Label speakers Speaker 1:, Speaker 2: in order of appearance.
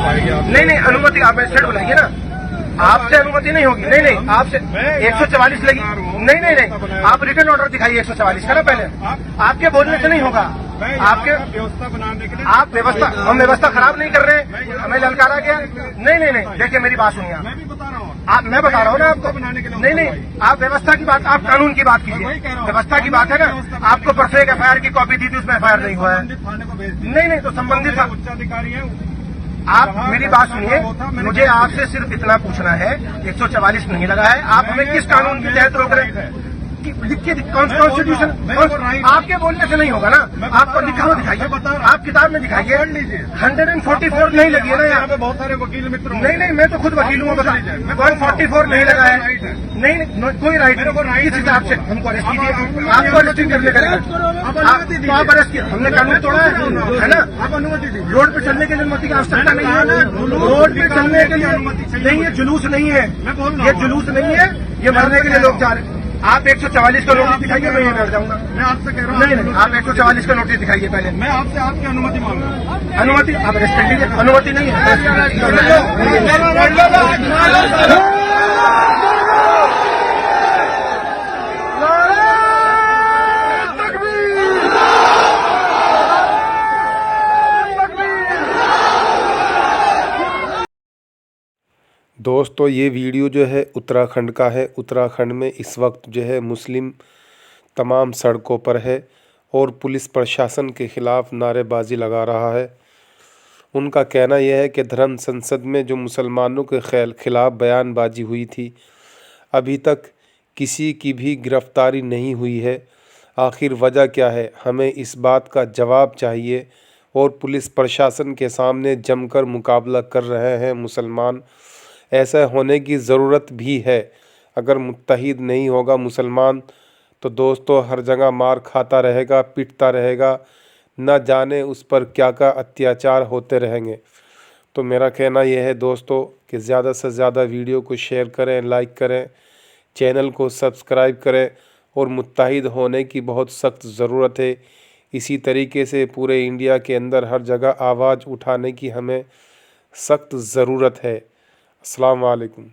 Speaker 1: नहीं नहीं, अनुमति आप मजिस्ट्रेट बुलाइए ना, आपसे अनुमति नहीं होगी। नहीं नहीं, आपसे 144 लगी। नहीं नहीं नहीं, आप रिटर्न ऑर्डर दिखाइए 144 का ना पहले। आपके बोलने से नहीं होगा। आपके
Speaker 2: व्यवस्था बनाने के लिए
Speaker 1: आप व्यवस्था, हम व्यवस्था खराब नहीं कर रहे हैं, हमें ललकारा गया। नहीं नहीं नहीं, देखिए मेरी बात सुनिए
Speaker 2: मैं भी बता रहा हूँ
Speaker 1: आप, मैं बता रहा हूँ ना आपको।
Speaker 2: बनाने के लिए
Speaker 1: नहीं नहीं, आप व्यवस्था की बात, आप कानून की बात कीजिए। व्यवस्था की बात है ना, आपको परसों एक FIR की कॉपी दी थी, उसमें FIR नहीं हुआ है।
Speaker 2: थाने को भेज दिया।
Speaker 1: नहीं नहीं, तो संबंधित
Speaker 2: उच्चाधिकारी है,
Speaker 1: आप मेरी बात सुनिए, मुझे आपसे सिर्फ इतना पूछना है, 144 नहीं लगा है, आप हमें किस कानून के तहत रोक रहे हैं? कॉन्स्टिट्यूशन, आपके बोलने से नहीं होगा ना, आपको लिखा हुआ दिखाइए, आप किताब में दिखाइए। 144 नहीं लगी है ना यहाँ पे,
Speaker 2: बहुत सारे वकील मित्र।
Speaker 1: नहीं नहीं, मैं तो खुद वकील हूँ, बता 144 नहीं लगा है। नहीं नहीं, कोई राइट नहीं, किस हिसाब से हमको अरेस्ट कीजिए, आपको अरेस्टिंग करने का तो आप अरेस्ट किया, हमने कानून तोड़ा है ना।
Speaker 2: आप अनुमति दीजिए।
Speaker 1: रोड पे चलने के लिए अनुमति की आवश्यकता नहीं है, रोड पे चलने के लिए नहीं, ये जुलूस नहीं है, ये जुलूस नहीं है, ये मरने के लिए लोग जा रहे हैं। आप 144 का नोटिस दिखाइए, मैं ये बैठ जाऊंगा।
Speaker 2: मैं आपसे कह रहा हूँ
Speaker 1: नहीं नहीं, आप 144 का नोटिस दिखाइए पहले।
Speaker 2: मैं आपसे आपकी अनुमति मांग रहा हूँ।
Speaker 1: अनुमति आप अरेस्ट कर लीजिए, अनुमति नहीं है।
Speaker 3: दोस्तों ये वीडियो जो है उत्तराखंड का है। उत्तराखंड में इस वक्त जो है मुस्लिम तमाम सड़कों पर है और पुलिस प्रशासन के ख़िलाफ़ नारेबाजी लगा रहा है। उनका कहना यह है कि धर्म संसद में जो मुसलमानों के ख़िलाफ़ बयानबाजी हुई थी, अभी तक किसी की भी गिरफ़्तारी नहीं हुई है। आखिर वजह क्या है? हमें इस बात का जवाब चाहिए। और पुलिस प्रशासन के सामने जमकर मुकाबला कर रहे हैं मुसलमान। ऐसा होने की ज़रूरत भी है। अगर मुत्तहिद नहीं होगा मुसलमान तो दोस्तों हर जगह मार खाता रहेगा, पिटता रहेगा, न जाने उस पर क्या क्या अत्याचार होते रहेंगे। तो मेरा कहना यह है दोस्तों कि ज़्यादा से ज़्यादा वीडियो को शेयर करें, लाइक करें, चैनल को सब्सक्राइब करें और मुत्तहिद होने की बहुत सख्त ज़रूरत है। इसी तरीके से पूरे इंडिया के अंदर हर जगह आवाज़ उठाने की हमें सख्त ज़रूरत है। अस्सलाम वालेकुम।